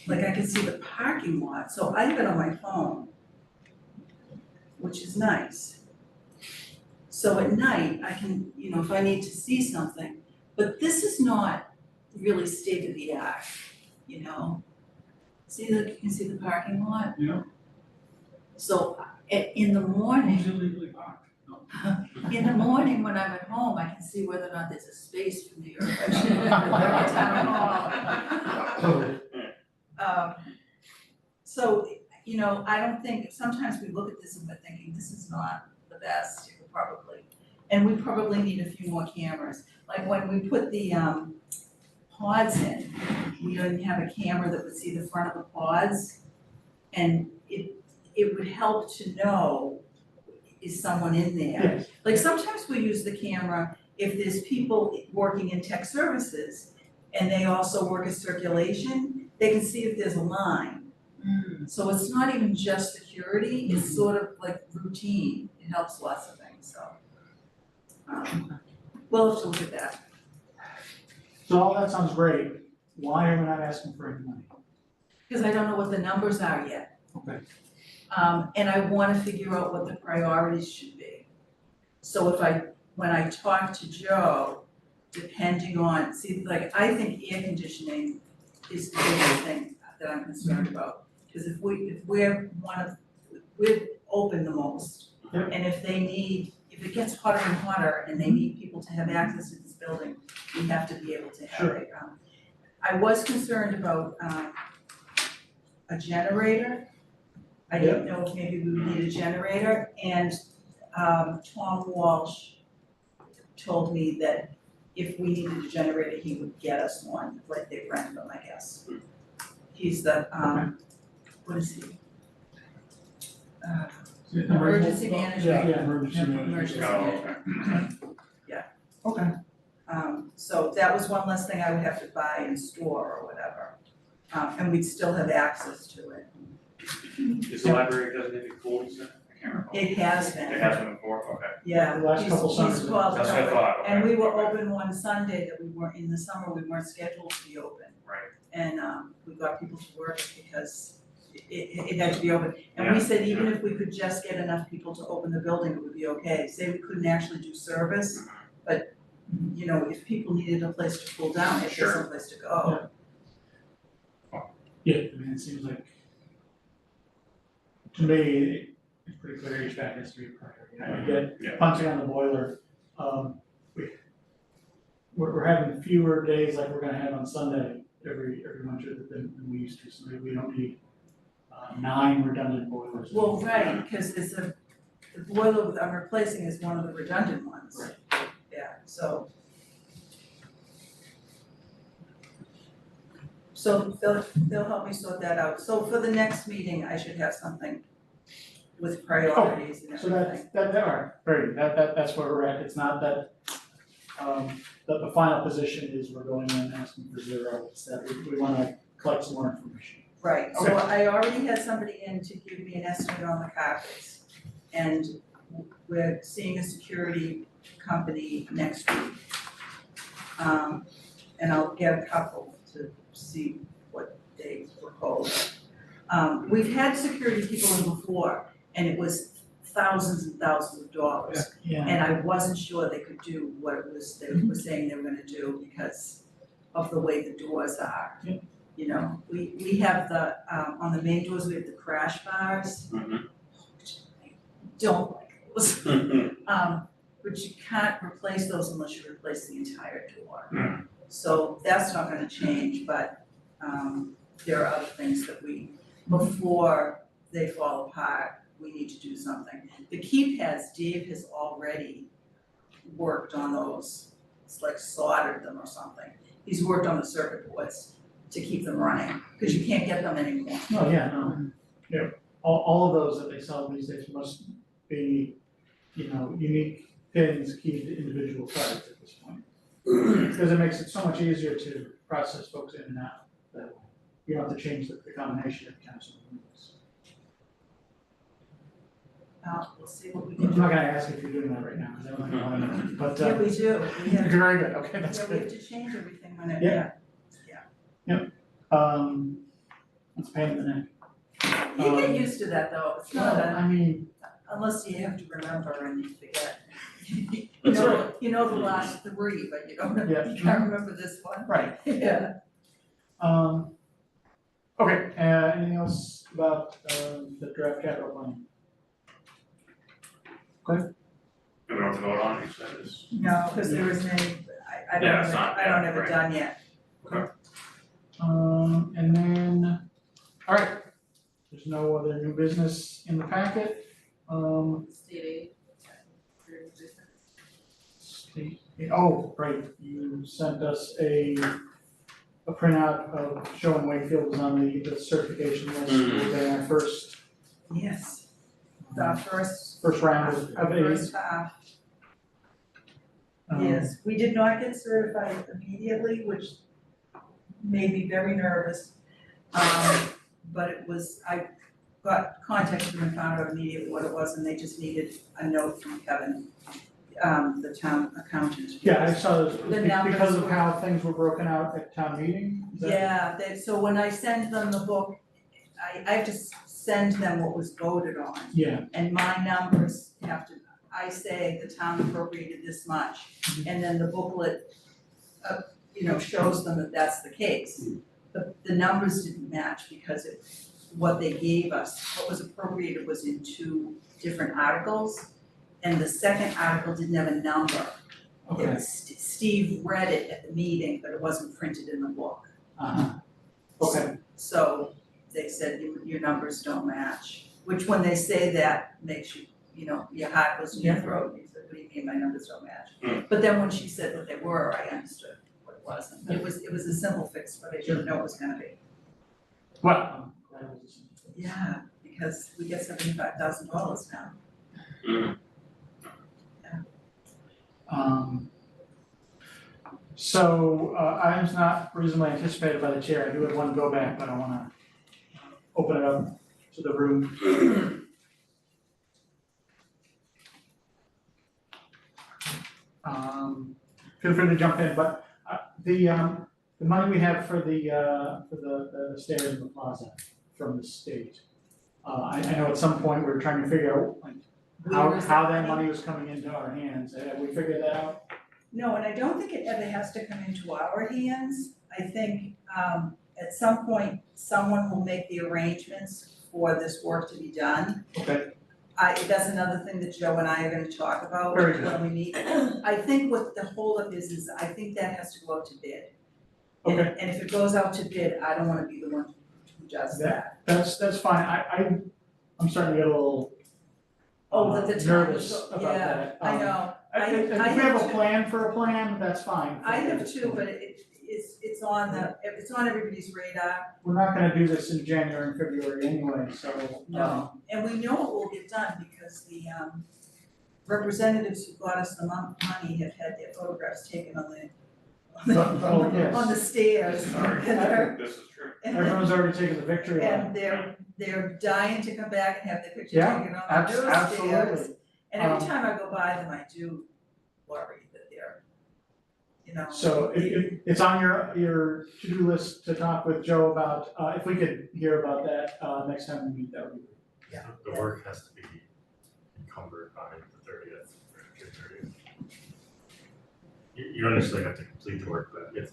Speaker 3: like I can see the parking lot, so I have it on my phone, which is nice. So at night, I can, if I need to see something, but this is not really state of the art, See you can see the parking lot?
Speaker 8: Yeah.
Speaker 3: So in the morning,
Speaker 8: Who's illegally parked? No.
Speaker 3: in the morning when I'm at home, I can see whether or not there's a space for me or if I should have a town hall. So, I don't think, sometimes we look at this and we're thinking, this is not the best, and we probably need a few more cameras. Like when we put the pods in, we didn't have a camera that would see the front of the pods. And it would help to know, is someone in there?
Speaker 1: Yes.
Speaker 3: Like sometimes we use the camera if there's people working in tech services and they also work at circulation, they can see if there's a line. So it's not even just security, it's sort of like routine, it helps lots of things, so. We'll have to look at that.
Speaker 1: So all that sounds great. Why are we not asking for any money?
Speaker 3: Because I don't know what the numbers are yet.
Speaker 1: Okay.
Speaker 3: And I wanna figure out what the priorities should be. So when I talk to Joe, depending on, I think air conditioning is the biggest thing that I'm concerned about. Because if we're open the most,
Speaker 1: Yep.
Speaker 3: and if it gets hotter and hotter and they need people to have access to this building, we have to be able to have
Speaker 1: Sure.
Speaker 3: it. I was concerned about a generator. I didn't know if maybe we would need a generator, and Tom Walsh told me that if we needed a generator, he would get us one, like they rent them, I guess. He's the, what is he? Emergency manager.
Speaker 1: Yeah, emergency manager.
Speaker 3: Emergency
Speaker 2: Oh,
Speaker 3: manager.
Speaker 2: okay.
Speaker 1: Okay.
Speaker 3: So that was one less thing I would have to buy and store or whatever. And we'd still have access to it.
Speaker 2: Is the library designated cool, you said? I can't recall.
Speaker 3: It has been.
Speaker 2: It has been before, okay.
Speaker 3: Yeah,
Speaker 1: The last couple
Speaker 3: he's
Speaker 1: summers.
Speaker 3: called
Speaker 2: That's what I thought, okay.
Speaker 3: And we were open one Sunday that we weren't, in the summer, we weren't scheduled to be open.
Speaker 2: Right.
Speaker 3: And we got people to work because it had to be open. And we said even if we could just get enough people to open the building, it would be okay. Say we couldn't actually do service, but if people needed a place to cool down, if there's
Speaker 2: Sure.
Speaker 3: some place to go.
Speaker 1: Yeah, I mean, it seems like, to me, it's pretty clear HVAC has to be a priority. I
Speaker 2: Yeah.
Speaker 1: get punching on the boiler. We're having fewer days like we're gonna have on Sunday every winter than we used to, so maybe we don't need 9 redundant boilers.
Speaker 3: Well, right, because the boiler that I'm replacing is one of the redundant ones.
Speaker 1: Right.
Speaker 3: Yeah, so they'll help me sort that out. So for the next meeting, I should have something with priorities and
Speaker 1: So
Speaker 3: everything.
Speaker 1: that, all right, great, that's where we're at. It's not that, the final position is we're going in and asking for 0, it's that we wanna collect some more information.
Speaker 3: Right, so I already had somebody in to give me an estimate on the carpets. And we're seeing a security company next week. And I'll get a couple to see what they propose. We've had security people in before, and it was thousands and thousands of dollars.
Speaker 1: Yeah.
Speaker 3: And I wasn't sure they could do what it was they were saying they were gonna do because of the way the doors are.
Speaker 1: Yeah.
Speaker 3: You know, we have the, on the main doors, we have the crash bars.
Speaker 2: Mhm.
Speaker 3: I don't like those. But you can't replace those unless you replace the entire door. So that's not gonna change, but, there are other things that before they fall apart, we need to do something. The keypads, Dave has already worked on those, it's like soldered them or something. He's worked on the circuit boards to keep them running, because you can't get them anymore.
Speaker 1: Oh, yeah, no, yeah, all of those that they sell these days must be, unique pins keyed to individual cards at this point. Because it makes it so much easier to process folks in and out that way. You don't have to change the combination of accounts and numbers.
Speaker 3: We'll see what we
Speaker 1: I'm
Speaker 3: can do.
Speaker 1: not gonna ask if you're doing that right now, because I don't know, but,
Speaker 3: Yeah, we do, we have,
Speaker 1: very good, okay, that's
Speaker 3: yeah, we
Speaker 1: good.
Speaker 3: have to change everything when it,
Speaker 1: Yeah.
Speaker 3: yeah.
Speaker 1: It's a pain in the neck.
Speaker 3: You get used to that though, it's not
Speaker 1: Well, I mean,
Speaker 3: unless you have to remember and you forget.
Speaker 1: That's right.
Speaker 3: You know the last 3, but you don't,
Speaker 1: Yeah.
Speaker 3: you can't remember this one.
Speaker 1: right,
Speaker 3: Yeah.
Speaker 1: okay, anything else about, the draft capital plan?
Speaker 2: We don't have to vote on it, you said it's.
Speaker 3: No, because there isn't any, I don't
Speaker 2: Yeah,
Speaker 3: have
Speaker 2: it's
Speaker 3: it,
Speaker 2: not-
Speaker 3: I don't
Speaker 2: yeah,
Speaker 3: have it
Speaker 2: right.
Speaker 3: done yet.
Speaker 1: And then, all right, there's no other new business in the packet.
Speaker 5: State
Speaker 1: Oh, right, you sent us a printout of showing Wakefield was on the certification list. We're getting our first
Speaker 3: Yes, the first,
Speaker 1: round of
Speaker 3: the
Speaker 1: aid.
Speaker 3: first half. Yes, we did not get certified immediately, which made me very nervous. But it was, I got contacted them and found out immediately what it was, and they just needed a note from Kevin, the town accountant.
Speaker 1: Yeah, I saw this,
Speaker 3: The numbers
Speaker 1: because of
Speaker 3: were-
Speaker 1: how things were broken out at town meeting. Is that-
Speaker 3: Yeah, so when I send them the book, I have to send them what was voted on.
Speaker 1: Yeah,
Speaker 3: And my numbers have to, I say the town appropriated this much, and then the booklet, shows them that that's the case. The numbers didn't match because what they gave us, what was appropriated was in 2 different articles, and the second article didn't have a number.
Speaker 1: okay,
Speaker 3: Steve read it at the meeting, but it wasn't printed in the book.
Speaker 1: Okay,
Speaker 3: So they said your numbers don't match, which when they say that makes you, your heart goes in your throat. You said, what do you mean my numbers don't match? But then when she said what they were, I understood what it was. And it was a simple fix, but I didn't know it was gonna be.
Speaker 1: well, I'm glad it was.
Speaker 3: Yeah, because we get $75,000 now.
Speaker 1: So, items not reasonably anticipated by the chair, I do have one go back, but I wanna open it up to the room. Feel free to jump in, but, the money we have for the stairs in the plaza from the state. I know at some point we were trying to figure out, like,
Speaker 3: Where is
Speaker 1: how
Speaker 3: that
Speaker 1: that
Speaker 3: money?
Speaker 1: money was coming into our hands, have we figured that out?
Speaker 3: No, and I don't think it ever has to come into our hands. I think at some point, someone will make the arrangements for this work to be done.
Speaker 1: Okay.
Speaker 3: That's another thing that Joe and I are gonna talk about
Speaker 1: Very good.
Speaker 3: when we meet. I think what the holdup is I think that has to go out to bid. And-
Speaker 1: Okay.
Speaker 3: And if it goes out to bid, I don't wanna be the one who does that.
Speaker 1: That's fine, I'm starting to get a little
Speaker 3: Oh, the time
Speaker 1: nervous
Speaker 3: is,
Speaker 1: about
Speaker 3: yeah,
Speaker 1: that.
Speaker 3: I know.
Speaker 1: If we
Speaker 3: I
Speaker 1: have
Speaker 3: have
Speaker 1: a
Speaker 3: to-
Speaker 1: plan for a plan, that's fine.
Speaker 3: I have too, but it's on everybody's radar.
Speaker 1: We're not gonna do this in January and February anyway, so.
Speaker 3: No, and we know it will get done because the representatives who got us the money have had their photographs taken on the
Speaker 1: Oh, yes.
Speaker 3: on the stairs.
Speaker 2: Sorry,
Speaker 3: And they're-
Speaker 2: this is true.
Speaker 1: Everyone's already taken the victory lap.
Speaker 3: and they're dying to come back and have their picture
Speaker 1: Yeah,
Speaker 3: taken on the newest stairs.
Speaker 1: Absolutely.
Speaker 3: And every
Speaker 1: Um,
Speaker 3: time I go by them, I do worry that they're, you know.
Speaker 1: So it's on your to-do list to talk with Joe about, if we could hear about that, next time we meet, that would be great.
Speaker 7: The work has to be encumbered by the 30th, or June 30th. You don't necessarily have to complete the work, but it's,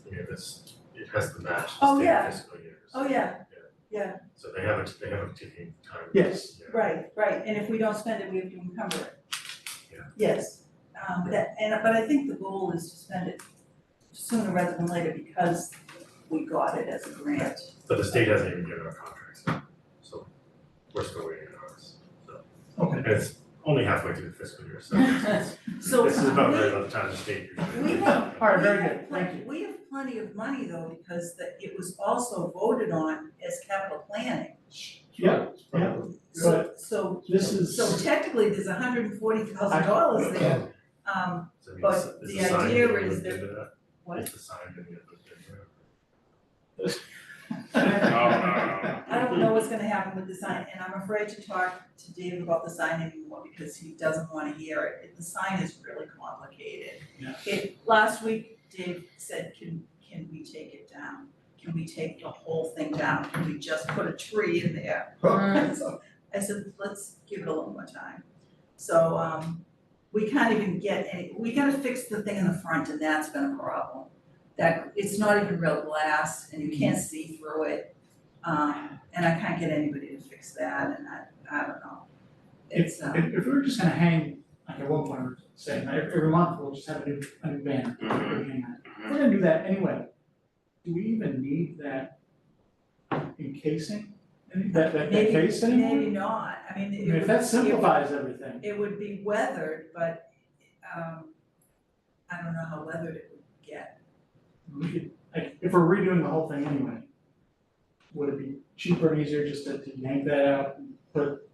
Speaker 7: it has to match
Speaker 3: Oh,
Speaker 7: the
Speaker 3: yeah.
Speaker 7: state fiscal years.
Speaker 3: Oh, yeah,
Speaker 7: So they have a ticking time.
Speaker 1: Yes.
Speaker 7: Yeah.
Speaker 3: right, and if we don't spend it, we have to encumber it.
Speaker 7: Yeah.
Speaker 3: Yes, but I think the goal is to spend it sooner rather than later because we got it as a grant.
Speaker 7: But the state hasn't even given our contracts yet, so we're still waiting on ours, so.
Speaker 1: Okay.
Speaker 7: And it's only halfway through the fiscal year, so it's,
Speaker 3: So
Speaker 7: this is about
Speaker 3: we-
Speaker 7: right about the time the state usually.
Speaker 3: We have,
Speaker 1: All right, very
Speaker 3: we have
Speaker 1: good.
Speaker 3: plen-
Speaker 1: Thank you.
Speaker 3: We have plenty of money though, because it was also voted on as capital planning.
Speaker 1: Yeah, yeah,
Speaker 3: So
Speaker 1: this is.
Speaker 3: so technically, there's $140,000 there.
Speaker 7: So
Speaker 3: but
Speaker 7: is
Speaker 3: the
Speaker 7: sign
Speaker 3: idea
Speaker 7: gonna
Speaker 3: is
Speaker 7: look
Speaker 3: that-
Speaker 7: into that?
Speaker 3: what?
Speaker 7: Is the sign gonna get looked into?
Speaker 2: Oh, no.
Speaker 3: I don't know what's gonna happen with the sign, and I'm afraid to talk to Dave about the sign anymore because he doesn't wanna hear it. The sign is really complicated.
Speaker 1: Yeah.
Speaker 3: Last week, Dave said, can we take it down? Can we take the whole thing down? Can we just put a tree in there? So I said, let's give it a little more time. So, we can't even we gotta fix the thing in the front and that's been a problem. That, it's not even real glass and you can't see through it. And I can't get anybody to fix that and I don't know. It's,
Speaker 1: If we were just gonna hang, like at one point, we were saying, every month we'll just have a new banner.
Speaker 2: Mhm.
Speaker 1: Hang on. If we're gonna do that anyway, do we even need that encasing? That case anymore?
Speaker 3: maybe not, I mean,
Speaker 1: I mean, if that simplifies everything.
Speaker 3: it would be weathered, but, I don't know how weathered it would get.
Speaker 1: We could, like, if we're redoing the whole thing anyway, would it be cheaper and easier just to yank that out and put,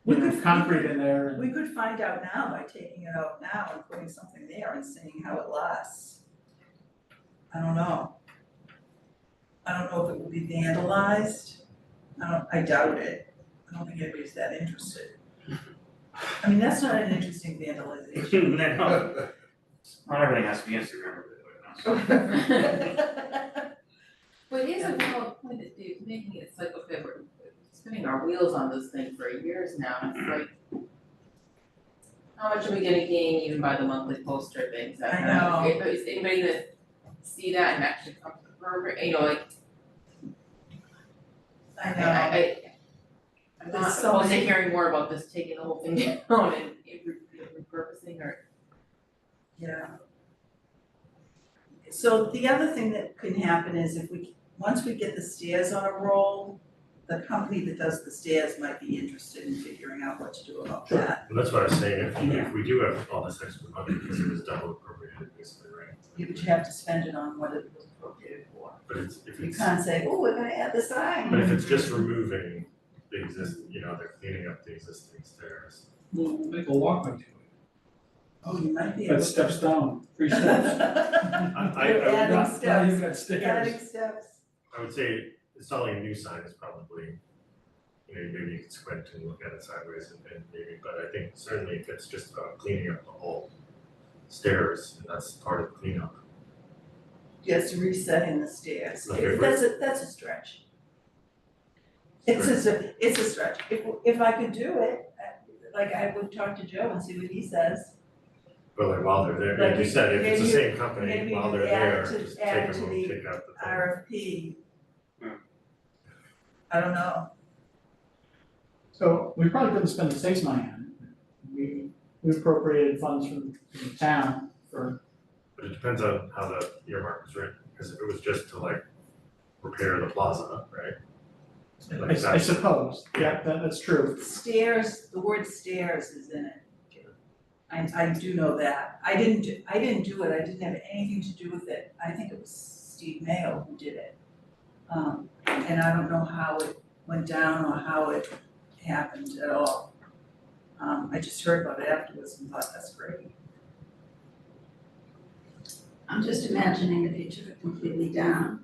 Speaker 3: We
Speaker 1: you know,
Speaker 3: could-
Speaker 1: concrete in there and?
Speaker 3: We could find out now by taking it out now and putting something there and seeing how it lasts. I don't know. I don't know if it will be vandalized. I doubt it. I don't think anybody's that interested. I mean, that's not an interesting vandalization.
Speaker 2: No, not everything has to be Instagram related.
Speaker 5: But it is a valid point that Dave's making, it's like, okay, we're spinning our wheels on this thing for years now, and it's like, how much are we gonna gain even by the monthly poster things?
Speaker 3: I know.
Speaker 5: Is anybody gonna see that and actually come to the program, you know, like,
Speaker 3: I know.
Speaker 5: I'm not
Speaker 3: There's so
Speaker 5: opposed to
Speaker 3: many-
Speaker 5: hearing more about this, taking the whole thing down and repurposing or.
Speaker 3: Yeah. So the other thing that can happen is once we get the stairs on a roll, the company that does the stairs might be interested in figuring out what to do about
Speaker 1: Sure.
Speaker 3: that.
Speaker 7: And that's what I was saying, if we do have all this extra money, because it was double appropriated basically, right?
Speaker 3: Yeah, but you have to spend it on what it was appropriated for.
Speaker 7: But if
Speaker 3: You
Speaker 7: it's,
Speaker 3: can't say, oh, we're gonna add the sign.
Speaker 7: but if it's just removing the they're cleaning up the existing stairs.
Speaker 8: We'll make a walkway to it.
Speaker 3: Oh, you might be able
Speaker 8: That
Speaker 3: to.
Speaker 8: steps down, 3 steps.
Speaker 3: You're adding
Speaker 8: Now you've
Speaker 3: steps,
Speaker 8: got stairs.
Speaker 3: adding steps.
Speaker 7: I would say installing a new sign is probably, maybe you could squint and look at it sideways and maybe, but I think certainly if it's just about cleaning up the whole stairs, and that's part of the cleanup.
Speaker 3: Just resetting the stairs,
Speaker 7: Okay,
Speaker 3: that's a stretch. It's a stretch, if I could do it, like I would talk to Joe and see what he says.
Speaker 7: But like while they're there,
Speaker 3: Like
Speaker 7: like you said, if it's the
Speaker 3: maybe
Speaker 7: same company,
Speaker 3: maybe
Speaker 7: while
Speaker 3: you
Speaker 7: they're
Speaker 3: add
Speaker 7: there,
Speaker 3: it to-
Speaker 7: just
Speaker 3: add
Speaker 7: take
Speaker 3: it to
Speaker 7: them,
Speaker 3: the
Speaker 7: take out the thing.
Speaker 3: RFP.
Speaker 2: Hmm.
Speaker 3: I don't know.
Speaker 1: So we probably couldn't spend the state's money on it. We appropriated funds from the town for,
Speaker 7: But it depends on how the earmark is written, because if it was just to like repair the plaza, right? Like
Speaker 1: I suppose, yeah, that's true.
Speaker 3: Stairs, the word stairs is in it. I do know that. I didn't do it, I didn't have anything to do with it. I think it was Steve Mayo who did it. And I don't know how it went down or how it happened at all. I just heard about it afterwards and thought that's great.
Speaker 9: I'm just imagining if you took it completely down,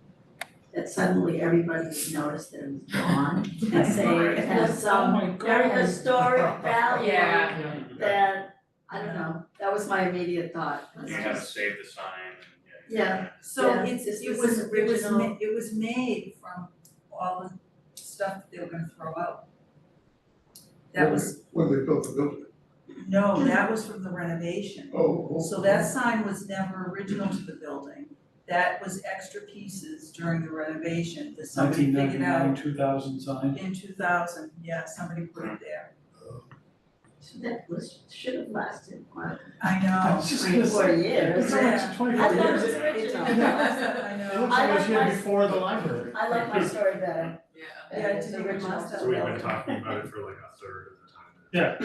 Speaker 9: that suddenly everybody would notice that it was gone and say it has
Speaker 8: Oh
Speaker 9: some
Speaker 8: my
Speaker 9: very
Speaker 8: God.
Speaker 9: historic value
Speaker 5: Yeah.
Speaker 9: that, I don't know, that was my immediate thought.
Speaker 2: You have to save the sign,
Speaker 9: Yeah.
Speaker 3: So
Speaker 9: Yeah,
Speaker 3: it's,
Speaker 9: is
Speaker 3: it
Speaker 9: this
Speaker 3: was,
Speaker 9: an original?
Speaker 3: it was made from all the stuff they were gonna throw out. That was,
Speaker 6: When they built the building.
Speaker 3: no, that was from the renovation.
Speaker 6: Oh.
Speaker 3: So that sign was never original to the building. That was extra pieces during the renovation that somebody figured
Speaker 8: 1999,
Speaker 3: out
Speaker 8: 2000 sign.
Speaker 3: in 2000, yeah, somebody put it there.
Speaker 9: So that was, should have lasted quite
Speaker 3: I
Speaker 1: I
Speaker 3: know.
Speaker 1: was just
Speaker 9: 3
Speaker 1: gonna
Speaker 9: or 4
Speaker 1: say,
Speaker 9: years.
Speaker 1: it's almost 24
Speaker 9: I thought it
Speaker 1: years.
Speaker 9: was original.
Speaker 3: I
Speaker 1: It
Speaker 3: know.
Speaker 1: looks like it was
Speaker 9: I
Speaker 1: here
Speaker 9: like my-
Speaker 1: before the library.
Speaker 9: I like my story better.
Speaker 5: Yeah.
Speaker 3: Yeah,
Speaker 9: than
Speaker 3: it's
Speaker 9: the
Speaker 3: an original
Speaker 9: original.
Speaker 3: stuff.
Speaker 7: So we've been talking about it for like a third of the time.
Speaker 1: Yeah.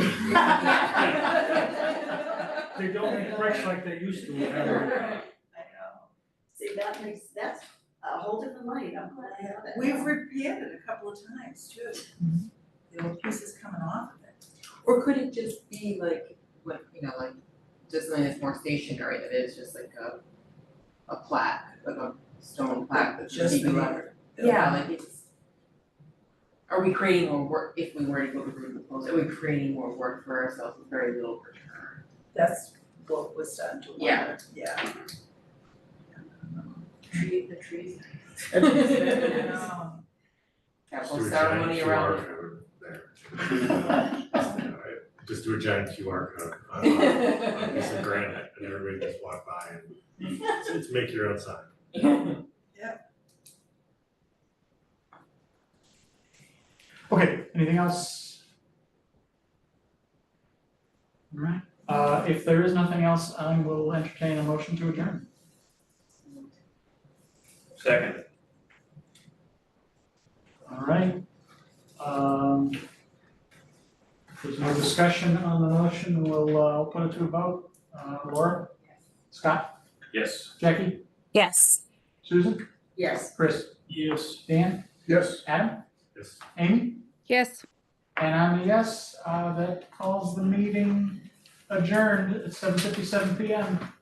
Speaker 1: They don't make bricks like they used to.
Speaker 3: I know.
Speaker 9: See, that's a whole different light, I'm glad I have that.
Speaker 3: We've repaired it a couple of times too.
Speaker 1: Mhm.
Speaker 3: There were pieces coming off of it.
Speaker 5: Or could it just be like, like, just something that's more stationary, that is just like a plaque, like a stone plaque that's just
Speaker 3: Just
Speaker 5: keeping
Speaker 3: the-
Speaker 5: letter? Yeah, like it's, are we creating more work, if we were to go to group proposal, are we creating more work for ourselves with very little return?
Speaker 3: That's what was done to wonder.
Speaker 5: Yeah.
Speaker 3: Yeah.
Speaker 5: The trees.
Speaker 3: I know.
Speaker 7: Just
Speaker 5: Capital
Speaker 7: do a
Speaker 5: ceremony
Speaker 7: giant
Speaker 5: around
Speaker 7: QR code there. Alright, just do a giant QR code on a piece of granite and everybody just walk by and it's make your own sign.
Speaker 1: Okay, anything else? All right, if there is nothing else, I will entertain a motion to adjourn.
Speaker 2: Second.
Speaker 1: All right. If there's no discussion on the motion, we'll put it to a vote. Laura? Scott?
Speaker 2: Yes.
Speaker 1: Jackie?
Speaker 4: Yes.
Speaker 1: Susan?
Speaker 9: Yes.
Speaker 1: Chris? Yes. Dan?
Speaker 6: Yes.
Speaker 1: Adam?
Speaker 7: Yes.
Speaker 1: Amy?
Speaker 4: Yes.
Speaker 1: And I'm a yes, that calls the meeting adjourned at 7:57 PM.